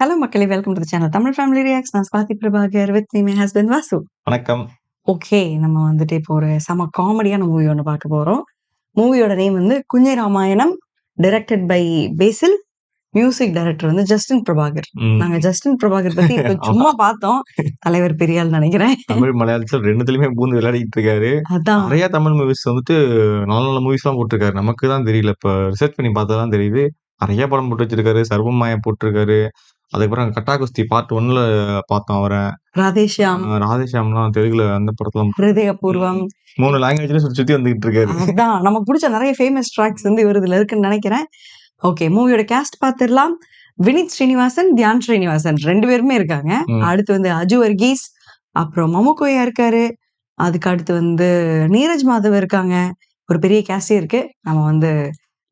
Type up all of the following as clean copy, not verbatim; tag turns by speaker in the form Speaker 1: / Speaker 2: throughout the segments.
Speaker 1: Hello மக்களே, welcome to the channel Tamil family reacts. நான் Swathi Prabhakar with me my husband Vasu.
Speaker 2: வணக்கம்.
Speaker 1: Okay, நம்ம வந்துட்டு இப்போ ஒரு செம காமெடியான மூவி ஒன்று பார்க்க போறோம். மூவியோட நேம் வந்து Kunji Ramayanam, directed by Basil, music director வந்து ஜஸ்டின் பிரபாகர். நாங்க ஜஸ்டின் பிரபாகர் பத்தி இப்போ சும்மா பார்த்தோம். தலைவர் பெரியாள் நினைக்கிறேன்.
Speaker 2: தமிழ் மலையாளத்தில் ரெண்டுத்துலயுமே பூந்து விளையாடிட்டு இருக்காரு.
Speaker 1: அதான்
Speaker 2: நிறைய தமிழ் மூவிஸ் வந்துட்டு நல்ல நல்ல மூவிஸ் எல்லாம் போட்டிருக்காரு. நமக்கு தான் தெரியல, இப்ப ரிசர்ச் பண்ணி பார்த்தாதான் தெரியுது. நிறைய படம் போட்டு வச்சிருக்காரு. சர்வமாய போட்டிருக்காரு. அதுக்கப்புறம் கட்டா குஸ்தி பார்ட் 1ல பார்த்தோம் அவரை.
Speaker 1: ராதேஷியாம்,
Speaker 2: ராதேஷாம்லாம் தெலுங்குல அந்த படத்துல
Speaker 1: ஹிருதயபூர்வம்
Speaker 2: 3 லாங்குவேஜ்ல சுத்தி வந்துகிட்டு இருக்காரு.
Speaker 1: அதான் நமக்கு பிடிச்ச நிறைய ஃபேமஸ் ட்ராக்ஸ் வந்து இவர் இதுல இருக்குன்னு நினைக்கிறேன். ஓகே, மூவியோட கேஸ்ட் பார்த்துடலாம். வினித் ஸ்ரீனிவாசன், தியான் ஸ்ரீனிவாசன் 2 பேருமே இருக்காங்க. அடுத்து வந்து அஜு வர்கீஸ், அப்புறம் மமுகோயா இருக்காரு. அதுக்கு அடுத்து வந்து நீரஜ் மாதவ் இருக்காங்க. ஒரு பெரிய கேஸ்டே இருக்கு. நம்ம வந்து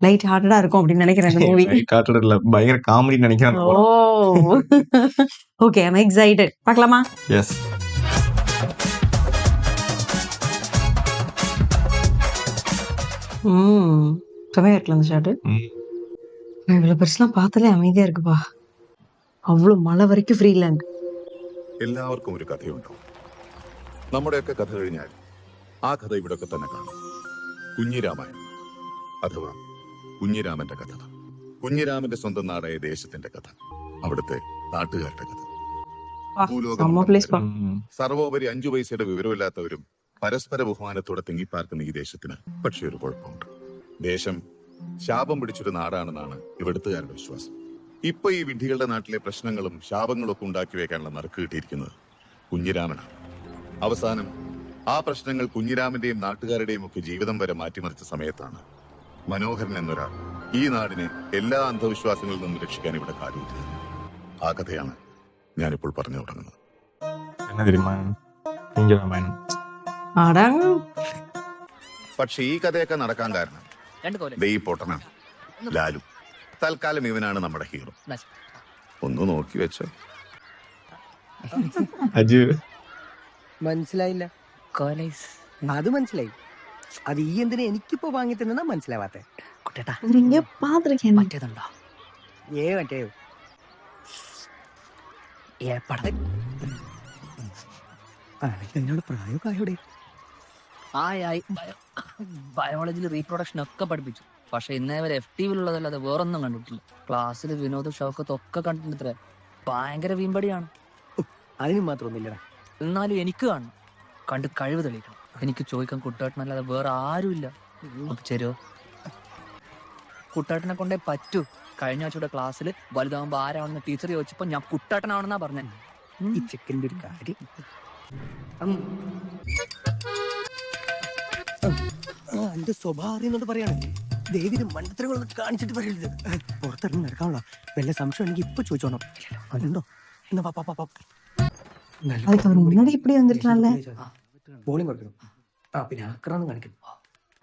Speaker 1: லைட் ஹார்ட்டடா இருக்கும் அப்படின்னு நினைக்கிறேன் இந்த மூவி.
Speaker 2: காட்டுறதுல பயங்கர காமெடி நினைக்கிறேன்.
Speaker 1: ஓ ஓகே, ஐ அம் எக்ஸைட்டட். பார்க்கலாமா?
Speaker 2: எஸ்.
Speaker 1: செமையாட்டில் அந்த ஷாட்டு. இவ்வளோ பெருசுலாம் பார்த்தாலே அமைதியா இருக்குப்பா. അவ்வளോ മല വരയ്ക്കും ഫ്രീലാൻഡ്.
Speaker 3: എല്ലാവർക്കും ഒരു കഥയുണ്ടാവും. നമ്മുടെയൊക്കെ കഥ കഴിഞ്ഞാൽ ആ കഥ ഇവിടൊക്കെ തന്നെ കാണും. കുഞ്ഞിരാമായണം അഥവാ കുഞ്ഞിരാമന്റെ കഥ, കുഞ്ഞിരാമന്റെ സ്വന്തം നാടായ ദേശത്തിന്റെ കഥ, അവിടുത്തെ നാട്ടുകാരുടെ കഥ. സർവോപരി 5 പൈസയുടെ വിവരമില്ലാത്തവരും പരസ്പര ബഹുമാനത്തോടെ തിങ്ങിപ്പാർക്കുന്ന ഈ ദേശത്തിന് പക്ഷേ ഒരു കുഴപ്പമുണ്ട്. ദേശം ശാപം പിടിച്ചൊരു നാടാണെന്നാണ് ഇവിടുത്തുകാരുടെ വിശ്വാസം. ഇപ്പൊ ഈ വിഡ്ഢികളുടെ നാട്ടിലെ പ്രശ്നങ്ങളും ശാപങ്ങളും ഒക്കെ ഉണ്ടാക്കി വെക്കാനുള്ള നറുക്ക് കിട്ടിയിരിക്കുന്നത് കുഞ്ഞിരാമനാണ്. അവസാനം ആ പ്രശ്നങ്ങൾ കുഞ്ഞിരാമന്റെയും നാട്ടുകാരുടെയും ഒക്കെ ജീവിതം വരെ മാറ്റിമറിച്ച സമയത്താണ് മനോഹരൻ എന്നൊരാൾ ഈ നാടിനെ എല്ലാ അന്ധവിശ്വാസങ്ങളിൽ നിന്നും രക്ഷിക്കാൻ ഇവിടെ കാലുകുത്തിയത്. ആ കഥയാണ് ഞാനിപ്പോൾ പറഞ്ഞു തുടങ്ങുന്നത്. പക്ഷെ ഈ കഥയൊക്കെ നടക്കാൻ കാരണം ഈ പൊട്ടനാണ് ലാലു. തൽക്കാലം ഇവനാണ് നമ്മുടെ ഹീറോ. ഒന്ന് നോക്കി വെച്ചോ.
Speaker 4: മനസ്സിലായില്ല. അത് മനസ്സിലായി. അത് ഈ എന്തിനാ എനിക്കിപ്പോ വാങ്ങി തന്നാ മനസ്സിലാവാത്തെ?
Speaker 1: മറ്റേതുണ്ടോ?
Speaker 4: മറ്റേ എന്നോട് പ്രായമൊക്കെ
Speaker 5: ബയോളജിയിൽ റീപ്രൊഡക്ഷൻ ഒക്കെ പഠിപ്പിച്ചു. പക്ഷെ ഇന്നേ വരെ FTV-ലുള്ളതല്ലാതെ വേറൊന്നും കണ്ടിട്ടില്ല. ക്ലാസ്സിൽ വിനോദ ഷോക്കത്ത് ഒക്കെ കണ്ടിട്ട് ഭയങ്കര വീമ്പടിയാണ്.
Speaker 4: അതിന് മാത്രമൊന്നുമില്ലടാ.
Speaker 5: എന്നാലും എനിക്ക് കാണണം, കണ്ട് കഴിവ് തെളിയിക്കണം. എനിക്ക് ചോദിക്കാൻ കുട്ടേട്ടനല്ലാതെ വേറെ ആരുമില്ല. ചേരോ? കുട്ടേട്ടനെ കൊണ്ടേ പറ്റൂ. കഴിഞ്ഞ ആഴ്ചയുടെ ക്ലാസ്സിൽ വലുതാവുമ്പോ ആരാണെന്ന് ടീച്ചർ ചോദിച്ചപ്പോ ഞാൻ കുട്ടേട്ടനാണെന്നാ പറഞ്ഞ.
Speaker 4: ഈ ചെക്കൻ്റെ ഒരു കാര്യം എന്റെ സ്വഭാവം അറിയുന്നോണ്ട് പറയാണ്. ദേവിന് മണ്ടത്തരങ്ങളൊന്നും കാണിച്ചിട്ട് പറയരുത്. പുറത്തിറങ്ങി നടക്കാനുള്ള വല്ല സംശയം ഉണ്ടെങ്കിൽ ഇപ്പൊ ചോദിച്ചോണം. അതുണ്ടോ? പോളിംഗ് കൊടുക്കണം. പിന്നെ ആക്രാന്ന് കാണിക്കും.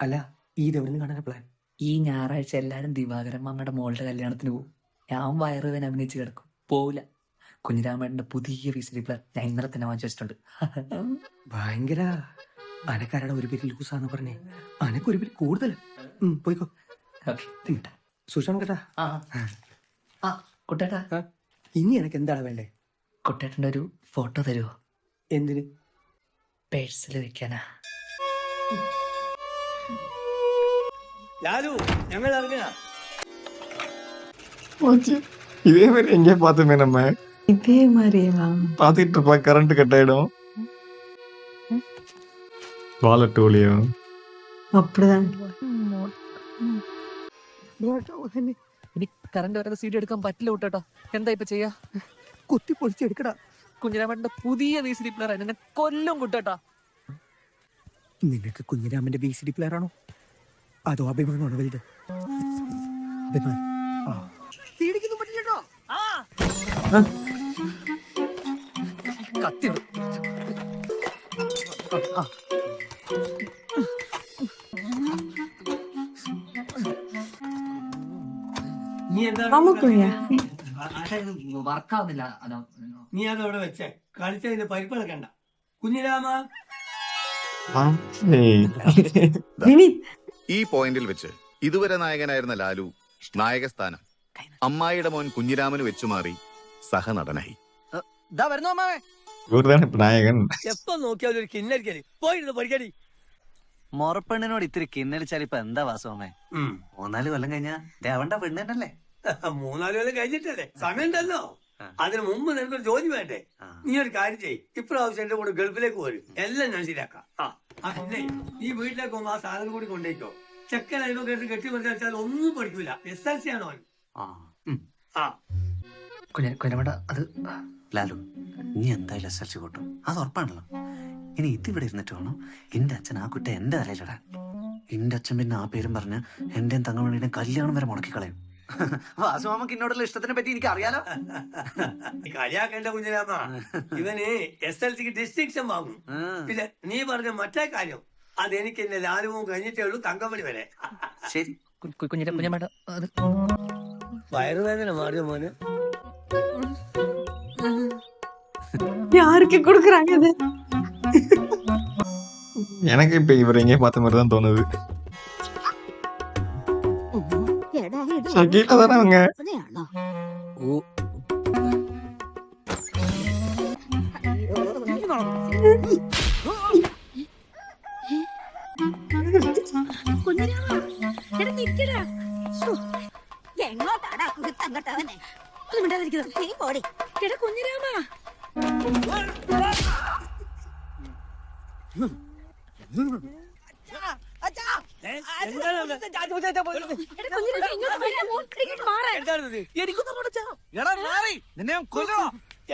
Speaker 4: അല്ല, ഈ എവിടുന്ന് കാണാൻ പ്ലാൻ?
Speaker 5: ഈ ഞായറാഴ്ച എല്ലാരും ദിവാകരൻ മാമയുടെ മോളുടെ കല്യാണത്തിന് പോകും. ഞാൻ വയറുവേന അഭിനയിച്ച് കിടക്കും. പോവില്ല. കുഞ്ഞിരാമേട്ടന്റെ പുതിയ VCD പ്ലെയർ ഞാൻ ഇന്നലെ തന്നെ വാങ്ങിച്ചു വെച്ചിട്ടുണ്ട്.
Speaker 4: ഭയങ്കര അനക്കാരുടെ ഒരു പേര് ലൂസാന്ന് പറഞ്ഞേ. അനക്കൊരു പേര് കൂടുതൽ. പോയിക്കോ. സൂക്ഷിക്കണം കേട്ടാ.
Speaker 5: കുട്ടേട്ടാ,
Speaker 4: ഇനി എനക്ക് എന്താണ് വേണ്ടേ?
Speaker 5: കുട്ടേട്ടന്റെ ഒരു ഫോട്ടോ തരുമോ?
Speaker 4: എന്തിന്?
Speaker 5: പേഴ്സിൽ വെക്കാനാ.
Speaker 4: ലാലു, ഞങ്ങൾ അറിഞ്ഞാ
Speaker 2: இதே மாதிரி எங்கே பார்த்துமே நம்ம.
Speaker 1: இதே மாதிரியா
Speaker 2: பார்த்துட்டு இருப்போம். கரண்ட் கட் ஆயிடும். வாலெட் ஒளியும்
Speaker 1: அப்படிதான்.
Speaker 5: ഇനി കറണ്ട് വരാതെ CD എടുക്കാൻ പറ്റില്ല കുട്ടേട്ടാ. എന്താ ഇപ്പൊ ചെയ്യാ?
Speaker 4: കുത്തി പൊളിച്ചെടുക്കടാ.
Speaker 5: കുഞ്ഞിരാമന്റെ പുതിയ VCD പ്ലെയർ എന്നെ കൊല്ലും കുട്ടേട്ടാ.
Speaker 4: നിനക്ക് കുഞ്ഞിരാമന്റെ VCD പ്ലെയർ ആണോ അതോ അഭിമാനമാണോ വലുത്? അഭിമാനം.
Speaker 5: കത്തി വർക്കാവുന്നില്ല.
Speaker 4: നീ അതവിടെ വെച്ചേ കളിച്ചതിന്റെ പരിപ്പ് കളക്കണ്ട. കുഞ്ഞിരാമ
Speaker 3: ഈ പോയിന്റിൽ വെച്ച് ഇതുവരെ നായകനായിരുന്ന ലാലു നായകസ്ഥാനം അമ്മായിയുടെ മോൻ കുഞ്ഞിരാമന് വെച്ചുമാറി സഹനടനായി.
Speaker 4: വരുന്നോ അമ്മാവേ?
Speaker 2: ഇവരുതാണ് ഇപ്പൊ നായകൻ.
Speaker 4: എപ്പോ നോക്കിയാലും ഒരു കിന്നരിക്കല് പോയിരുന്നു പഠിക്കടി.
Speaker 6: മൊറപ്പെണ്ണിനോട് ഇത്തിരി കിന്നടിച്ചാൽ ഇപ്പൊ എന്താ വാസവമ്മേ? 3-4 കൊല്ലം കഴിഞ്ഞാ ദേവണ്ട പെണ്ണ് തന്നെയല്ലേ?
Speaker 4: 3-4 കൊല്ലം കഴിഞ്ഞിട്ടല്ലേ, സമയമുണ്ടല്ലോ. അതിന് മുമ്പ് നിനക്കൊരു ജോലി വേണ്ടേ? നീ ഒരു കാര്യം ചെയ്യ്, ഇപ്രാവശ്യം എന്റെ കൂടെ ഗൾഫിലേക്ക് പോരും, എല്ലാം ഞാൻ ശരിയാക്കാം. പിന്നെ ഈ വീട്ടിലേക്ക് പോകുമ്പോ ആ സാധനം കൂടി കൊണ്ടേക്കോ. ചെക്കൻ അതിനൊക്കെ എടുത്ത് കെട്ടി വെച്ചാൽ ഒന്നും പഠിക്കൂല. SLC ആണോ അവൻ?
Speaker 5: കുഞ്ഞിരാമേട്ട അത്
Speaker 6: ലാലു, നീ എന്തായാലും SLC കൂട്ടും, അത് ഉറപ്പാണല്ലോ. ഇനി ഇതിവിടെ ഇരുന്നിട്ട് വേണം എന്റെ അച്ഛൻ ആ കുറ്റം എന്റെ തലയിലിടാൻ. എന്റെ അച്ഛൻ പിന്നെ ആ പേരും പറഞ്ഞ് എന്റെയും തങ്ങമണിയുടെയും കല്യാണം വരെ മുടക്കി കളയും. വാസുമാമക്ക് എന്നോടുള്ള ഇഷ്ടത്തിനെ പറ്റി എനിക്ക് അറിയാലോ.
Speaker 4: കളിയാക്കേണ്ട കുഞ്ഞിരാമ, ഇവന് SLCക്ക് ഡിസ്റ്റിങ്ഷൻ വാങ്ങും. പിന്നെ നീ പറഞ്ഞ മറ്റേ കാര്യം, അതെനിക്ക് എന്റെ ലാലുവും കഴിഞ്ഞിട്ടേ ഉള്ളൂ തങ്കമണി വരെ.
Speaker 6: ശരി
Speaker 5: കുഞ്ഞിരാമേട്ട അത്
Speaker 4: വയറുവേദന മാറിയ മോന്.
Speaker 1: யாருக்கு கொடுக்குறாங்க இது?
Speaker 2: எனக்கு இப்ப இவர் எங்கேயும் பார்த்த மாதிரி தான் தோணுது. ஷக்கீலா தானே அவங்க?
Speaker 7: എങ്ങോട്ടാടാ കുരുത്തങ്കട്ടവനെ? ഒന്നും മിണ്ടാതിരിക്കുന്നത്. നീ പോടി. എടാ കുഞ്ഞിരാമ,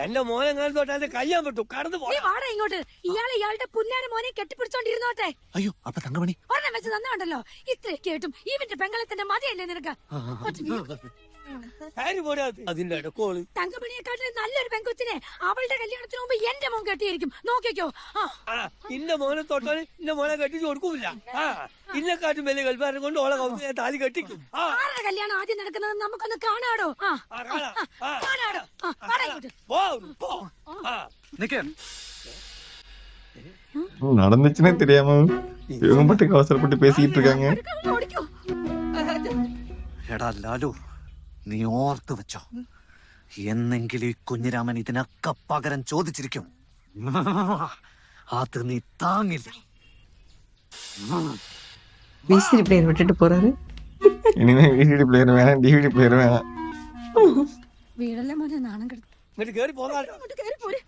Speaker 4: എന്റെ മോനെ തൊട്ട് എന്റെ കയ്യാൻ പറ്റൂ, കടന്നു
Speaker 7: നീ വാടാ ഇങ്ങോട്ട്. ഇയാളുടെ പുന്നാര മോനെ കെട്ടിപ്പിടിച്ചോണ്ടിരുന്നോട്ടെ.
Speaker 6: അയ്യോ അപ്പൊ തങ്കമണി
Speaker 7: ഒരെണ്ണം വെച്ച് തന്നുണ്ടല്ലോ. ഇത്രയൊക്കെ ആയിട്ടും ഇവന്റെ പെങ്ങളെ തന്നെ മതിയല്ലേ നിനക്ക്?
Speaker 4: അതിന്റെ ഇടക്കോള്
Speaker 7: തങ്കമണിയെക്കാട്ടിലും നല്ലൊരു പെങ്കൊച്ചിനെ അവളുടെ കല്യാണത്തിന് മുമ്പ് എന്റെ മോൻ കെട്ടിയിരിക്കും. നോക്കിക്കോ.
Speaker 4: ഇന്ന മോനെ തൊട്ടാൽ ഇന്ന മോനെ കെട്ടിച്ചു കൊടുക്കൂല. ഇന്നെക്കാട്ടും വലിയ ഗൾഫാരെ കൊണ്ട് ഓളെ കൗസിനെ താലി കെട്ടിക്കും.
Speaker 7: ആരുടെ കല്യാണം ആദ്യം നടക്കുന്നത് നമുക്കൊന്ന് കാണാടോ. കാണാടോ.
Speaker 2: நடந்துச்சுன்னே தெரியாம இவங்க மட்டும் அவசரப்பட்டு பேசிக்கிட்டு இருக்காங்க.
Speaker 6: എടാ ലാലു, നീ ഓർത്ത് വെച്ചോ, എന്നെങ്കിലും ഈ കുഞ്ഞിരാമൻ ഇതിനൊക്കെ പകരം ചോദിച്ചിരിക്കും. അത് നീ താങ്ങില്ല.
Speaker 1: விசிறி பிளேயர் விட்டுட்டு போறாரு.
Speaker 2: இனிமே VCD பிளேயர் வேணாம், DVD பிளேயர் வேணாம்.
Speaker 7: വീടല്ലേ മോനെ നാണം കെടുത്തു.
Speaker 4: ഇങ്ങോട്ട് കേറി പോകാൻ
Speaker 7: കേറി പോരെ.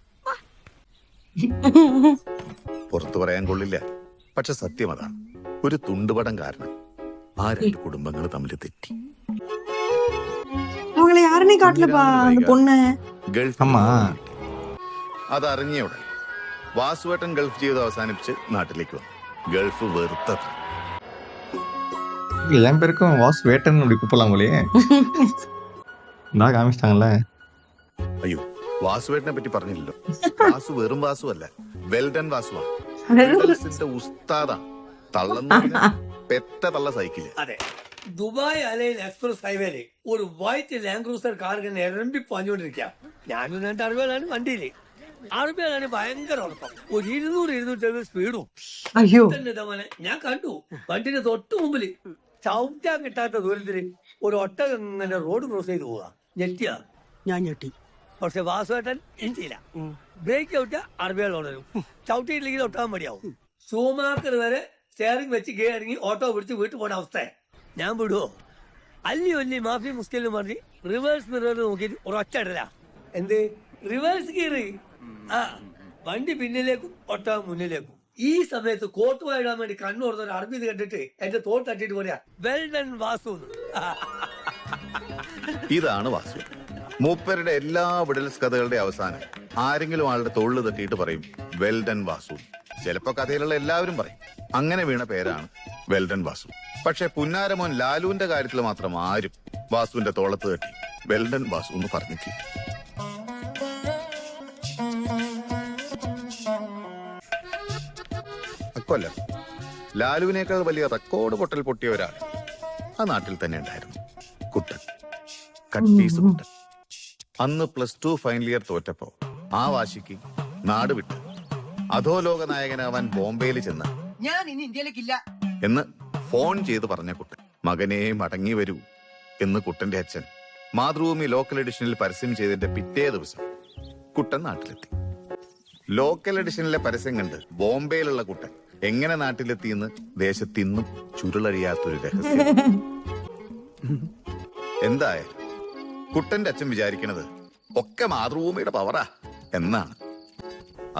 Speaker 3: പുറത്തു പറയാൻ കൊള്ളില്ല, പക്ഷെ സത്യം അതാണ്. ഒരു തുണ്ടുപടം കാരണം ആ 2 കുടുംബങ്ങൾ തമ്മിൽ തെറ്റി.
Speaker 1: அவங்கள யாருன்னே காட்டலப்பா அந்த பொண்ணு.
Speaker 3: ഗൾഫ്
Speaker 2: ஆமா.
Speaker 3: അതറിഞ്ഞവിടെ വാസുവേട്ടൻ ഗൾഫ് ജീവിതം അവസാനിപ്പിച്ച് നാട്ടിലേക്ക് വന്നു. ഗൾഫ് വെറുത്തത്ര.
Speaker 2: என் பேருக்கும் வாசு வேட்டன் அப்படி கூப்பிடலாம் போலயே. நான் காமிச்சிட்டாங்கல்ல.
Speaker 3: അയ്യോ, വാസുവേട്ടനെ പറ്റി പറഞ്ഞില്ലല്ലോ. വാസു വെറും വാസു അല്ല, വെൽഡൻ വാസുവാണ്. വിഡൽസിന്റെ ഉസ്താദാ. തള്ളന്ന് പെറ്റ തള്ള സൈക്കിള്.
Speaker 4: അതെ, ദുബായ് അലൈൻ എക്സ്പ്രസ് ഹൈവേയില് ഒരു വൈറ്റ് ലാൻഡ് ക്രൂസർ കാർ ഇങ്ങനെ ഇരമ്പി പാഞ്ഞുകൊണ്ടിരിക്കുക. ഞാനും 2 അറുപതാണ് വണ്ടിയില്. അറുപതാണ് ഭയങ്കര ഉറപ്പം. ഒരു 200-250 സ്പീഡും.
Speaker 1: ஐயோ,
Speaker 4: മോനെ ഞാൻ കണ്ടു. വണ്ടിന്റെ തൊട്ട് മുമ്പില് ചവിട്ടാൻ കിട്ടാത്ത ദൂരത്തില് ഒരു ഒട്ടകം ഇങ്ങനെ റോഡ് ക്രോസ് ചെയ്ത് പോവാ. ഞെട്ടിയ ഞാൻ ഞെട്ടി. പക്ഷെ വാസുവേട്ടൻ ഇഞ്ചില്ല. ബ്രേക്ക് ചവിട്ടാ അറബികൾ ഉണരും. ചവിട്ടിയില്ലെങ്കിൽ ഒട്ടാൻ മടിയാവും. ഷൂമാക്കർ വരെ സ്റ്റെയറിംഗ് വെച്ച് കീഴടങ്ങി ഓട്ടോ പിടിച്ച് വീട്ടിൽ പോണ അവസ്ഥ. ഞാൻ വിടുവോ? അല്ലി മാഫി മുസ്കിലും പറഞ്ഞ് റിവേഴ്സ് മിറർ നോക്കിയിട്ട് ഒരൊറ്റ ഇടല. എന്ത് റിവേഴ്സ് ഗിയറ്? വണ്ടി പിന്നിലേക്കും ഒട്ടകം മുന്നിലേക്കും. ഈ സമയത്ത് കോട്ട് വായിടാൻ വേണ്ടി കണ്ണുറന്ന ഒരു അറബി കണ്ടിട്ട് എന്റെ തോട്ട് തട്ടിട്ട് പറയാ വെൽഡൻ വാസു.
Speaker 3: ഇതാണ് വാസു. മൂപ്പരുടെ എല്ലാ വിഡൽസ് കഥകളുടെ അവസാനം ആരെങ്കിലും ആളുടെ തോളിൽ തട്ടിയിട്ട് പറയും വെൽഡൻ വാസു. ചിലപ്പോ കഥയിലുള്ള എല്ലാവരും പറയും. അങ്ങനെ വീണ പേരാണ് വെൽഡൻ വാസു. പക്ഷെ പുന്നാരമോൻ ലാലുവിന്റെ കാര്യത്തിൽ മാത്രം ആരും വാസുവിന്റെ തോളത്ത് തട്ടി വെൽഡൻ വാസു എന്ന് പറഞ്ഞിട്ടില്ല. അക്കൊല്ല ലാലുവിനേക്കാൾ വലിയ റെക്കോർഡ് പൊട്ടൽ പൊട്ടിയ ഒരാൾ ആ നാട്ടിൽ തന്നെ ഉണ്ടായിരുന്നു. കുട്ടൻ, കട്ടീസ് കുട്ടൻ. അന്ന് +2 ഫൈനൽ ഇയർ തോറ്റപ്പോ ആ വാശിക്ക് നാട് വിട്ട് അധോലോക നായകനാവാൻ ബോംബെയിൽ ചെന്ന്
Speaker 4: ഞാൻ ഇനി ഇന്ത്യയിലേക്കില്ല
Speaker 3: എന്ന് ഫോൺ ചെയ്ത് പറഞ്ഞ കുട്ടൻ. മകനെ മടങ്ങി വരൂ എന്ന് കുട്ടന്റെ അച്ഛൻ മാതൃഭൂമി ലോക്കൽ എഡിഷനിൽ പരസ്യം ചെയ്തതിന്റെ പിറ്റേ ദിവസം കുട്ടൻ നാട്ടിലെത്തി. ലോക്കൽ എഡിഷനിലെ പരസ്യം കണ്ട് ബോംബെയിലുള്ള കുട്ടൻ എങ്ങനെ നാട്ടിലെത്തിയെന്ന് ദേശത്തിന്നും ചുരുളഴിയാത്തൊരു രഹസ്യം. എന്തായാലും കുട്ടന്റെ അച്ഛൻ വിചാരിക്കണത് ഒക്കെ മാതൃഭൂമിയുടെ പവറാ എന്നാണ്.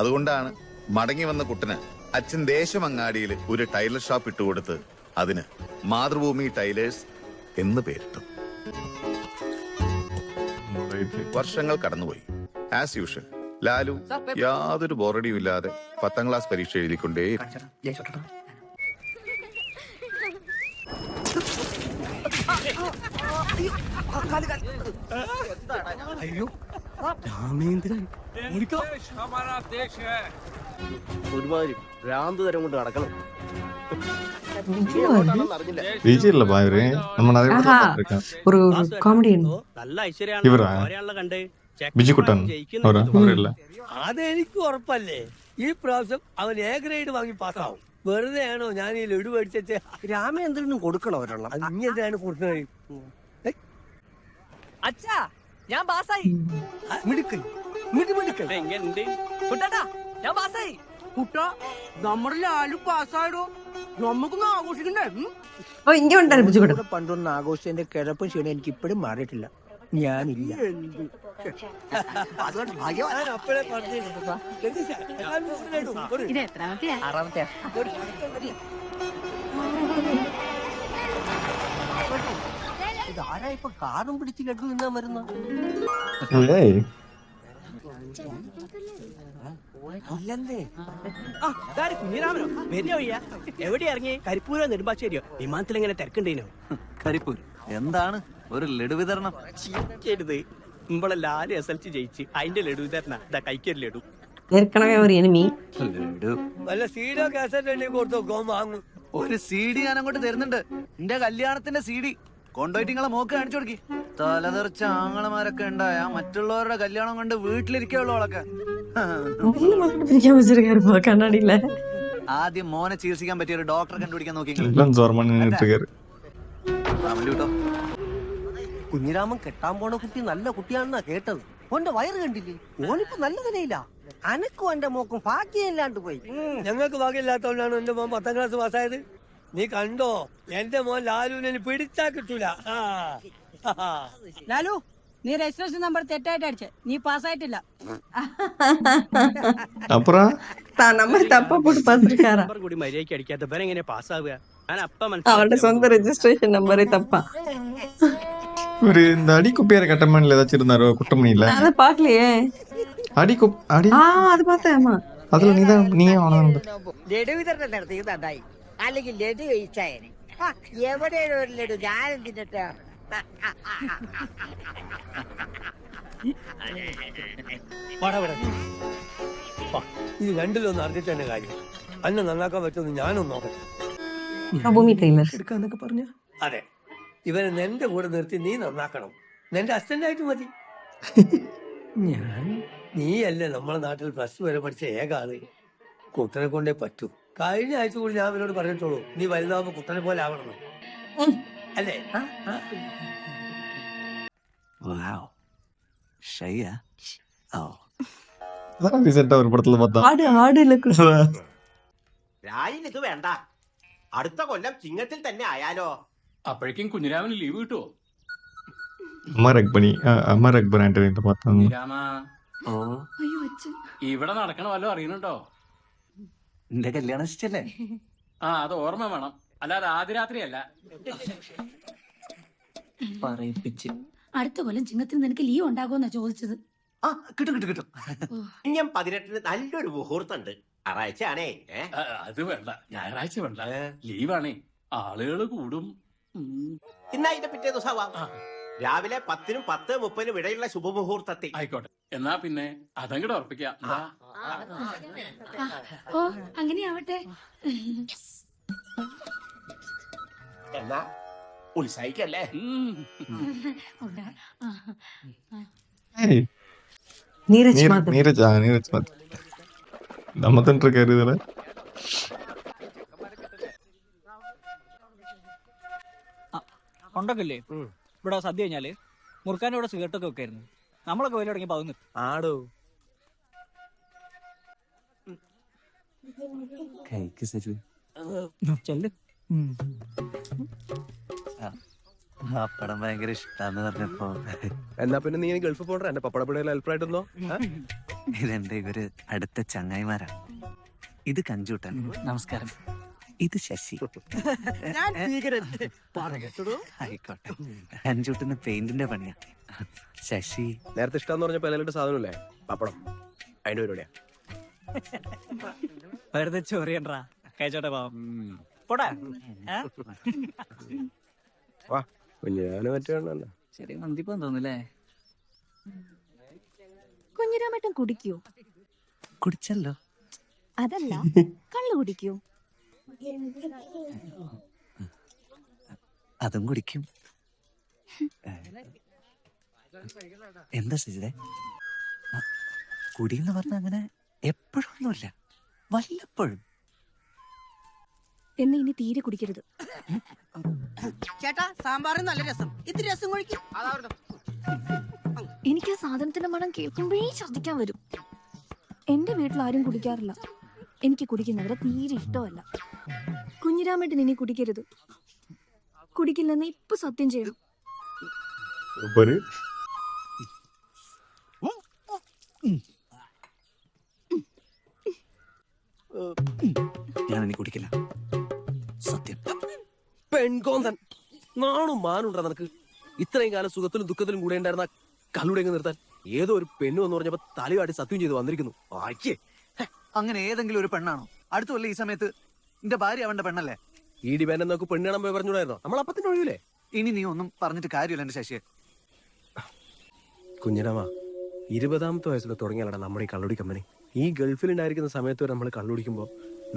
Speaker 3: അതുകൊണ്ടാണ് മടങ്ങി വന്ന കുട്ടന് അച്ഛൻ ദേശമങ്ങാടിയിൽ ഒരു ടൈലർ ഷോപ്പ് ഇട്ടുകൊടുത്ത് അതിന് മാതൃഭൂമി ടൈലേഴ്സ് എന്ന് പേരിട്ടു. വർഷങ്ങൾ കടന്നുപോയി. ആസ് യൂഷ്വൽ ലാലു യാതൊരു ബോറടിയും ഇല്ലാതെ 10ാം ക്ലാസ് പരീക്ഷ എഴുതിക്കൊണ്ടേ.
Speaker 8: ഒരുമാതിരി ഭ്രാന്ത് തരം കൊണ്ട് നടക്കണം.
Speaker 2: விஜய் இல்லப்பா இவரு, நம்ம நிறைய படத்துல
Speaker 1: ஆஹா.
Speaker 2: பார்த்திருக்கோம்.
Speaker 1: ஒரு காமெடியன்.
Speaker 8: നല്ല
Speaker 2: ഇവരാ?
Speaker 8: ഐശ്വര്യാണല്ലോ കണ്ട്.
Speaker 2: ബിജു കുട്ടൻ അവരാ? അവരല്ല.
Speaker 4: അതെനിക്ക് ഉറപ്പല്ലേ. ഈ പ്രാവശ്യം അവൻ എ ഗ്രേഡ് വാങ്ങി പാസ്സാവും. വെറുതെ ആണോ ഞാൻ ഈ ലഡു മേടിച്ചേ?
Speaker 8: രാമേന്ദ്രനും കൊടുക്കണം ഒരെണ്ണം.
Speaker 4: അത് നീ എന്താണ് കൊടുക്കുന്നത്?
Speaker 5: അച്ഛാ ഞാൻ പാസ്സായി.
Speaker 4: മിടുക്കൻ മിടുമിടുക്കൻ.
Speaker 8: എങ്ങനെയുണ്ട്
Speaker 5: കുട്ടാ ഞാൻ പാസ്സായി.
Speaker 8: കുട്ട? നമ്മുടെ ലാലു പാസ്സായിടോ. നമുക്കൊന്ന് ആഘോഷിക്കണ്ടേ?
Speaker 1: ഓ ഇങ്ങ ഉണ്ടായി ബിജുക്കുട്ടൻ.
Speaker 8: പണ്ടൊന്നും ആഘോഷിച്ചതിന്റെ കിഴപ്പും ക്ഷീണം എനിക്ക് ഇപ്പോഴും മാറിയിട്ടില്ല. ഞാനില്ല.
Speaker 4: ഞാൻ അപ്പോഴേ പറഞ്ഞിരുന്നു.
Speaker 7: ഇത് എത്രാമത്തെയാ?
Speaker 5: ആറാമത്തെ
Speaker 8: ഇതാരാ ഇപ്പൊ കാറും പിടിച്ച് ലഡു നിന്നാ വരുന്ന?
Speaker 2: ஏய்,
Speaker 8: ഇല്ലെന്നേ. കുഞ്ഞിരാമനോ? വലിയ വയ്യ. എവിടെ ഇറങ്ങി? കരിപ്പൂരോ നെടുമ്പാശ്ശേരിയോ? വിമാനത്തിൽ എങ്ങനെ തിരക്കുണ്ടേനോ?
Speaker 6: കരിപ്പൂർ എന്താണ് ഒരു ലഡു വിതരണം?
Speaker 8: ചിരിക്കരുത്. നമ്മളെ ലാല് SLC ജയിച്ച് അതിന്റെ ലഡു തരണ ഇതാ കൈക്കൊരു ലഡു.
Speaker 1: ஏற்கனவே ஒரு enemy.
Speaker 6: ലഡു
Speaker 4: വല്ല സീഡോ കാസറ്റ് ഉണ്ടെങ്കിൽ കൊടുത്തു ഗോം വാങ്ങും.
Speaker 6: ഒരു CD ഞാൻ അങ്ങോട്ട് തരുന്നുണ്ട്. എന്റെ കല്യാണത്തിന്റെ CD കൊണ്ടുപോയിട്ട് നിങ്ങളെ മോക്ക് കാണിച്ചു കൊടുക്കി. തലതെറിച്ച ആങ്ങളമാരൊക്കെ ഉണ്ടായ മറ്റുള്ളവരുടെ കല്യാണം കൊണ്ട് വീട്ടിലിരിക്കുള്ളവളൊക്കെ.
Speaker 1: நல்ல மாதிரி பிடிக்காம வச்சிருக்காருப்பா கண்ணாடியில.
Speaker 6: ആദ്യം മോനെ ചികിത്സിക്കാൻ പറ്റിയ ഒരു ഡോക്ടറെ കണ്ടുപിടിക്കാൻ നോക്കി.
Speaker 2: வில்லன்ஸ் ஓரமா நின்னுட்டு இருக்காரு.
Speaker 6: കേട്ടോ
Speaker 8: കുഞ്ഞിരാമൻ കെട്ടാൻ പോണ കുട്ടി നല്ല കുട്ടിയാണെന്നാ കേട്ടത്. ഓന്റെ വയറ് കണ്ടില്ലേ? ഓനിപ്പോ നല്ല നിലയില്ല. അനക്കും എന്റെ മോക്കും ഭാഗ്യമില്ലാണ്ട് പോയി.
Speaker 4: ഞങ്ങൾക്ക് ഭാഗ്യമില്ലാത്തോണ്ടാണ് എന്റെ മോൻ 10ാം ക്ലാസ് പാസ്സായത്. നീ കണ്ടോ എന്റെ മോൻ ലാലുവിനെ പിടിച്ചാ കിട്ടൂല.
Speaker 7: ലാലു നീ രജിസ്ട്രേഷൻ നമ്പർ തെറ്റായിട്ട് അടിച്ചേ. നീ പാസ്സായിട്ടില്ല.
Speaker 2: அப்புறம்
Speaker 1: தான் நம்ம தப்பா போட்டு பார்த்திருக்காரா?
Speaker 8: നമ്പർ കൂടി മര്യാദയ്ക്ക് അടിക്കാത്ത പേരെ എങ്ങനെ പാസ്സാവുക? ഞാൻ അപ്പ
Speaker 1: அவரோட சொந்த ரெஜிஸ்ட்ரேஷன் நம்பரே தப்பா.
Speaker 2: இவரு இந்த அடி குப்பையார கட்டமணில ஏதாச்சும் இருந்தாரோ? குட்டமணியில
Speaker 1: நான் அதை பாக்கலையே.
Speaker 2: அடி
Speaker 1: அது பார்த்தேன். ஆமா
Speaker 2: அதுல நீயே அவனதான்.
Speaker 9: ലഡു വിതരണം നടത്തിയത് നന്നായി. അല്ലെങ്കിൽ ലഡു കഴിച്ചായനെ. എവിടെയാണ് ഒരു ലഡു? ഞാനും തിന്നിട്ടാ.
Speaker 4: ഇത് രണ്ടിലൊന്നും അറിഞ്ഞിട്ട് തന്നെ കാര്യം. അന്നെ നന്നാക്കാൻ പറ്റുമെന്ന് ഞാനും നോക്കട്ടെ.
Speaker 1: ഭൂമി ടൈലർ.
Speaker 8: എടുക്കാന്നൊക്കെ പറഞ്ഞ
Speaker 4: അതെ, ഇവനെ നിന്റെ കൂടെ നിർത്തി നീ നന്നാക്കണം. നിന്റെ അസിസ്റ്റന്റ് ആയിട്ട് മതി. നീയല്ലേ നമ്മളെ നാട്ടിൽ +2 വരെ പഠിച്ച ഏക ആള്. കുട്ടനെ കൊണ്ടേ പറ്റൂ. കഴിഞ്ഞ ആഴ്ച കൂടി ഞാൻ അവനോട് പറഞ്ഞിട്ടുള്ളൂ നീ വലുതാവുമ്പോ കുട്ടനെ പോലെ ആവണമെന്ന്. അല്ലേ?
Speaker 2: அதான் ரீசெண்டா ஒரு படத்துல பார்த்தா.
Speaker 1: ആട് ഇല്ല.
Speaker 10: രായിന് ഇത് വേണ്ട. അടുത്ത കൊല്ലം ചിങ്ങത്തിൽ തന്നെ ആയാലോ?
Speaker 11: അപ്പോഴേക്കും കുഞ്ഞിരാമന് ലീവ് കിട്ടുമോ?
Speaker 2: അമർ അക്ബർ ആന്റണിന്റെ பார்த்தா.
Speaker 11: കുഞ്ഞിരാമ
Speaker 7: അയ്യോ അച്ഛൻ.
Speaker 11: ഇവിടെ നടക്കണ വല്ലതും അറിയുന്നുണ്ടോ?
Speaker 6: എന്റെ കല്യാണം ഇഷ്ടല്ലേ?
Speaker 11: ആ അത് ഓർമ്മ വേണം, അല്ലാതെ ആദ്യ രാത്രിയല്ല.
Speaker 5: പറയിപ്പിച്ച്.
Speaker 7: അടുത്ത കൊല്ലം ചിങ്ങത്തിൽ നിനക്ക് ലീവ് ഉണ്ടാകുമെന്നാ ചോദിച്ചത്.
Speaker 6: ആ കിട്ടും.
Speaker 10: ഇഞ്ഞം 18 നല്ലൊരു മുഹൂർത്തുണ്ട്. ഞായറാഴ്ചയാണേ.
Speaker 11: അത് വേണ്ട, ഞായറാഴ്ച വേണ്ട, ലീവാണേ. ആളുകൾ കൂടും.
Speaker 10: ഇന്ന് അതിന്റെ പിറ്റേ ദിവസമാവാം. രാവിലെ 10നും 10:30 ഇടയിലുള്ള ശുഭമുഹൂർത്തത്തിൽ.
Speaker 11: ആയിക്കോട്ടെ, എന്നാ പിന്നെ അതങ്ങോട്ട് ഉറപ്പിക്കാം.
Speaker 7: ഓ അങ്ങനെയാവട്ടെ.
Speaker 10: എന്നാ ഉത്സാഹിക്കല്ലേ?
Speaker 1: நீரஜ் மாதவ்.
Speaker 2: நீரஜ் மாதவ் நம்ம தான் இருக்காரு இதுல.
Speaker 8: ഉണ്ടല്ലേ ഇവിടെ സദ്യ കഴിഞ്ഞാല് മുറുക്കാൻ്റെ കൂടെ സിഗരറ്റൊക്കെ വെക്കായിരുന്നു. നമ്മളൊക്കെ വലിയ തുടങ്ങിയപ്പോൾ അത് നിർത്തി. ആടോ ചെല്ല്.
Speaker 6: പപ്പടം ഭയങ്കര ഇഷ്ടാന്ന് പറഞ്ഞപ്പോ
Speaker 8: എന്നാ പിന്നെ നീ ഗൾഫിൽ പോകണ്ട, എന്റെ പപ്പടപ്പിടയിൽ ഹെൽപ്പായിട്ടൊന്നോ.
Speaker 6: ഇതെന്റെ ഇവര് അടുത്ത ചങ്ങായിമാരാ. ഇത് കഞ്ചൂട്ടൻ. നമസ്കാരം. ഇത് ശശി. ആയിക്കോട്ടെ. കഞ്ചൂട്ടിന് പെയിന്റിന്റെ പണിയാ. ശശി
Speaker 8: നേരത്തെ ഇഷ്ടം പറഞ്ഞപ്പോ എല്ലാവരുടെ സാധനമില്ലേ പപ്പടം, അതിന്റെ പരിപാടിയാ. വെറുതെ ചോറിയണ്ടാ കഴിച്ചോട്ടെ പാവം. പോടാ വാ കുഞ്ഞാന് മറ്റേ
Speaker 5: ശരി മന്തിപ്പോന്ന് തോന്നുന്നല്ലേ?
Speaker 7: കുഞ്ഞിരാമേട്ടൻ കുടിക്കൂ?
Speaker 6: കുടിച്ചല്ലോ.
Speaker 7: അതല്ല, കള്ളു കുടിക്കൂ?
Speaker 6: അതും കുടിക്കും. എന്താ ശരിതേ, കുടിയെന്ന് പറഞ്ഞ അങ്ങനെ എപ്പോഴൊന്നുമില്ല, വല്ലപ്പോഴും.
Speaker 7: എന്ന് ഇനി തീരെ കുടിക്കരുത്.
Speaker 8: ചേട്ടാ സാമ്പാറിന് നല്ല രസം, ഇത്തിരി രസം കുഴിക്കും.
Speaker 7: എനിക്ക് ആ സാധനത്തിന്റെ മണം കേൾക്കുമ്പോഴേ ഛർദ്ദിക്കാൻ വരും. എന്റെ വീട്ടിൽ ആരും കുടിക്കാറില്ല. എനിക്ക് കുടിക്കുന്നവരെ തീരെ ഇഷ്ടമല്ല. കുഞ്ഞിരാമേട്ടൻ ഇനി കുടിക്കരുത്. കുടിക്കില്ലെന്ന് ഇപ്പൊ സത്യം ചെയ്യണം.
Speaker 6: ഞാനിനി കുടിക്കില്ല, സത്യം.
Speaker 8: പെൺകോന്തൻ നാണും മാനുണ്ടാ നിനക്ക്? ഇത്രയും കാലം സുഖത്തിലും ദുഃഖത്തിലും കൂടെ ഉണ്ടായിരുന്ന കള്ളുടെ നിർത്താൻ ഏതോ ഒരു പെണ്ണു എന്ന് പറഞ്ഞപ്പോ തലയാടി സത്യം ചെയ്ത് വന്നിരിക്കുന്നു.
Speaker 6: അങ്ങനെ ഏതെങ്കിലും ഒരു പെണ്ണാണോ? അടുത്തുള്ള ഈ സമയത്ത് എന്റെ ഭാര്യ അവന്റെ പെണ്ണല്ലേ?
Speaker 8: ഈ ഡിമാൻഡ് നോക്ക് പെണ്ണ് കാണാൻ പോയി പറഞ്ഞൂടായിരുന്നോ? നമ്മൾ അപ്പത്തിന് ഒഴിവില്ലേ?
Speaker 6: ഇനി നീ ഒന്നും പറഞ്ഞിട്ട് കാര്യമില്ല എന്റെ ശശിയെ.
Speaker 8: കുഞ്ഞിരാമ, 20ാമത്തെ വയസ്സിൽ തുടങ്ങിയാലടാ നമ്മുടെ ഈ കള്ളുടി കമ്പനി. ഈ ഗൾഫിലുണ്ടായിരിക്കുന്ന സമയത്ത് വരെ നമ്മൾ കള്ളുടിക്കുമ്പോ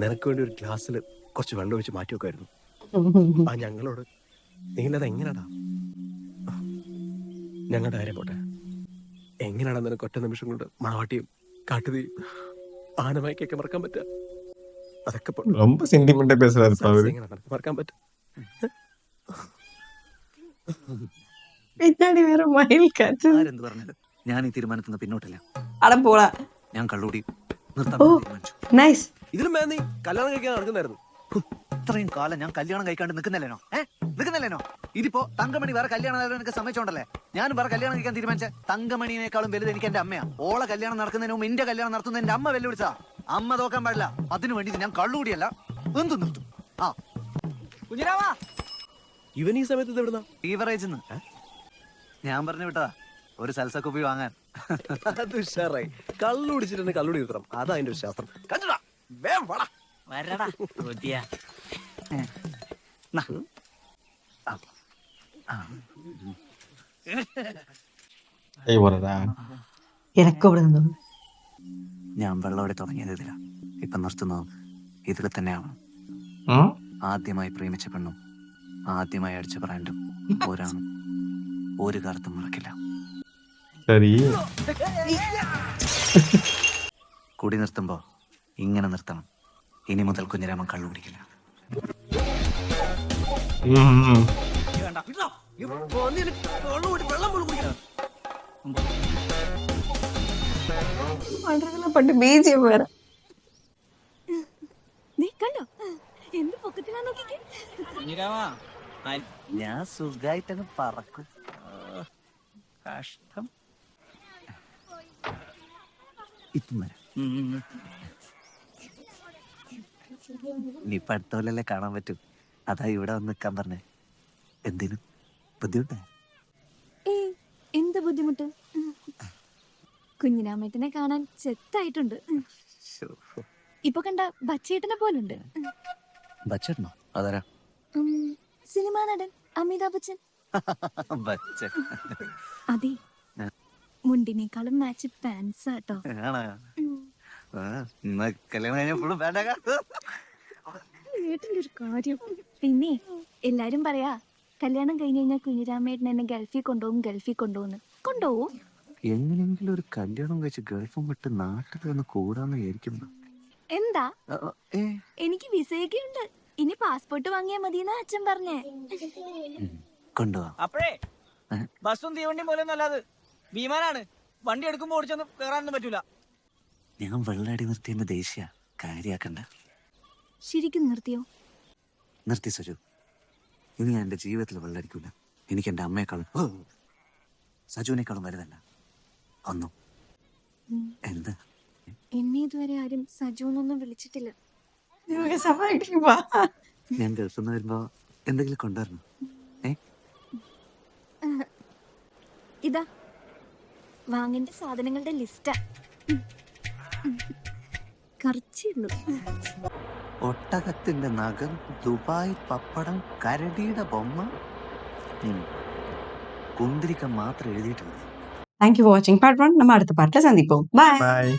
Speaker 8: നിനക്ക് വേണ്ടി ഒരു ഗ്ലാസ്സിൽ കുറച്ച് വെള്ളം ഒഴിച്ച് മാറ്റി വെക്കുമായിരുന്നു. ആ ഞങ്ങളോട് നീലത് എങ്ങനെയാടാ? ഞങ്ങളുടെ കാര്യം പോട്ടെ, എങ്ങനെയാടാ നിനക്ക് ഒറ്റ നിമിഷം കൊണ്ട് മണവാട്ടിയും കാട്ടുതീ ആനമയക്കൊക്കെ മറക്കാൻ പറ്റുക? അതൊക്കെ
Speaker 2: ரொம்ப சென்டிமெண்டா பேசுறாரு அவரு.
Speaker 8: നിനക്ക് മറക്കാൻ പറ്റും?
Speaker 1: പിന്നാടി വേറെ മയിൽ കാറ്റ്.
Speaker 6: ആരെന്ത് പറഞ്ഞത്, ഞാൻ ഈ തീരുമാനത്തിൽ നിന്ന് പിന്നോട്ടില്ല.
Speaker 1: അട പോടാ.
Speaker 6: ഞാൻ കള്ളുകൂടി നിർത്താൻ
Speaker 1: ഓ
Speaker 6: തീരുമാനിച്ചു.
Speaker 1: നൈസ്.
Speaker 8: ഇതിലും വേണം നീ കല്യാണം കഴിക്കാൻ നടക്കുന്നായിരുന്നു.
Speaker 6: ഇത്രയും കാലം ഞാൻ കല്യാണം കഴിക്കാണ്ട് നിൽക്കുന്നില്ലേനോ? ഇതിപ്പോ തങ്കമണി വേറെ കല്യാണം എനിക്ക് സമ്മതിച്ചോണ്ടല്ലേ ഞാനും വേറെ കല്യാണം കഴിക്കാൻ തീരുമാനിച്ച. തങ്കമണിനേക്കാളും വലുത് എനിക്ക് എന്റെ അമ്മയാ. ഓളെ കല്യാണം നടക്കുന്നതിന് മുമ്പ് എന്റെ കല്യാണം നടത്തുന്ന എന്റെ അമ്മ വെല്ലുവിളിച്ചാ. അമ്മ തോക്കാൻ പാടില്ല. അതിനു വേണ്ടി ഞാൻ കള്ളുകൂടിയല്ല എന്തു നിർത്തും. ആ
Speaker 8: കുഞ്ഞിരാമ, ഇവൻ ഈ സമയത്ത് ഇത് എവിടുന്നാ?
Speaker 6: ബീവറേജ് ഞാൻ പറഞ്ഞു വിട്ടതാ ഒരു സൽസക്കുപ്പി വാങ്ങാൻ.
Speaker 8: അത് ഉഷാറായി. കള്ളു കുടിച്ചിട്ടുണ്ട് കള്ളുടി നിർത്തണം, അതാ അതിന്റെ ഒരു ശാസ്ത്രം. കണ്ടുടാ, വേഗം വാടാ.
Speaker 5: വരടാ
Speaker 2: ஏய் வரடா.
Speaker 1: എനക്കും ഇവിടെ നിന്നു.
Speaker 6: ഞാൻ വെള്ളോടെ തുടങ്ങിയത് ഇതിലാ, ഇപ്പൊ നിർത്തുന്നതും ഇതിൽ തന്നെയാവണം. ആദ്യമായി പ്രേമിച്ച പെണ്ണും ആദ്യമായി അടിച്ച ബ്രാൻഡും ഒരാണും ഒരു കാലത്തും മറക്കില്ല.
Speaker 2: சரி.
Speaker 6: കുടി നിർത്തുമ്പോ ഇങ്ങനെ നിർത്തണം. ഇനി മുതൽ കുഞ്ഞിരാമൻ കള്ളു കുടിക്കില്ല.
Speaker 1: പണ്ട് ബീജിയം വേറെ.
Speaker 7: നീ കണ്ടോ എന്ത് പൊക്കത്തിലാ നോക്കിക്കേ.
Speaker 6: ഞാൻ സുഖായിട്ടങ്ങ് പറക്കും. കഷ്ടം. ഇപ്പം വരാം. ഇനിയിപ്പൊ അടുത്തോലല്ലേ കാണാൻ പറ്റും. അതാ ഇവിടെ വന്ന് നിൽക്കാൻ പറഞ്ഞേ. എന്തിനും ബുദ്ധിമുട്ടാ?
Speaker 7: ഏയ് എന്ത് ബുദ്ധിമുട്ട്? കുഞ്ഞിരാമേട്ടനെ കാണാൻ ചെത്തായിട്ടുണ്ട്. ഇപ്പൊ കണ്ട ബച്ചേട്ടനെ പോലുണ്ട്.
Speaker 6: ബച്ചേട്ടനോ? അതാരാ?
Speaker 7: സിനിമാ നടൻ അമിതാഭ് ബച്ചൻ.
Speaker 6: ബച്ചൻ.
Speaker 7: അതെ, മുണ്ടിനേക്കാളും മാച്ച് പാൻസ് ആട്ടോ.
Speaker 6: കല്യാണം കഴിഞ്ഞപ്പോഴും വേണ്ട.
Speaker 7: വീട്ടിന്റെ ഒരു കാര്യം. പിന്നെ എല്ലാരും പറയാ കല്യാണം കഴിഞ്ഞ് കഴിഞ്ഞാൽ കുഞ്ഞിരാമേട്ടൻ എന്നെ ഗൾഫിൽ കൊണ്ടുപോകും. കൊണ്ടുപോകും.
Speaker 6: എങ്ങനെയെങ്കിലും ഒരു കല്യാണം കഴിച്ച് ഗൾഫും വിട്ട് നാട്ടിൽ വന്ന് കൂടാന്ന് വിചാരിക്കുന്നു.
Speaker 7: എന്താ? എനിക്ക് വിസയൊക്കെ ഉണ്ട്. ഇനി പാസ്പോർട്ട് വാങ്ങിയാ മതിയെന്നാ അച്ഛൻ പറഞ്ഞേ.
Speaker 6: കൊണ്ടുപോവാ.
Speaker 8: അപ്പഴേ
Speaker 12: ബസ്സും തീവണ്ടിയും പോലെ ഒന്നും അല്ലാതെ വിമാനാണ്. വണ്ടി എടുക്കുമ്പോ ഓടിച്ചൊന്നും കയറാനൊന്നും പറ്റൂല.
Speaker 6: ഞാൻ വെള്ളടി നിർത്തിയതിന്റെ ദേഷ്യ കാര്യാക്കണ്ട.
Speaker 7: ശരിക്കും നിർത്തിയോ?
Speaker 6: നിർത്തി സജു. ഇനി ഞാൻ എന്റെ ജീവിതത്തിൽ വെള്ളടിക്കൂല. എനിക്ക് എന്റെ അമ്മയെക്കാളും സജുവിനേക്കാളും വലുതല്ല ഒന്നും. എന്താ
Speaker 7: എന്നെ ഇതുവരെ ആരും സജു എന്നൊന്നും വിളിച്ചിട്ടില്ല.
Speaker 6: ഞാൻ ഗൾഫിൽ നിന്ന് വരുമ്പോ എന്തെങ്കിലും കൊണ്ടുവരണം.
Speaker 7: ഇതാ വാങ്ങേണ്ട സാധനങ്ങളുടെ ലിസ്റ്റാ. കുറച്ചുള്ളൂ.
Speaker 6: ഒട്ടകത്തിന്റെ നഖം, ദുബായ് പപ്പടം, കരടിയുടെ ബൊമ്മ, കുന്തിരിക്കം മാത്രം എഴുതിയിട്ടുണ്ട്.
Speaker 1: தேங்க்யூ ஃபார் வாட்சிங் பார்ட் 1. நம்ம அடுத்த பார்ட்ல சந்திப்போம். பாய்.
Speaker 2: பாய்.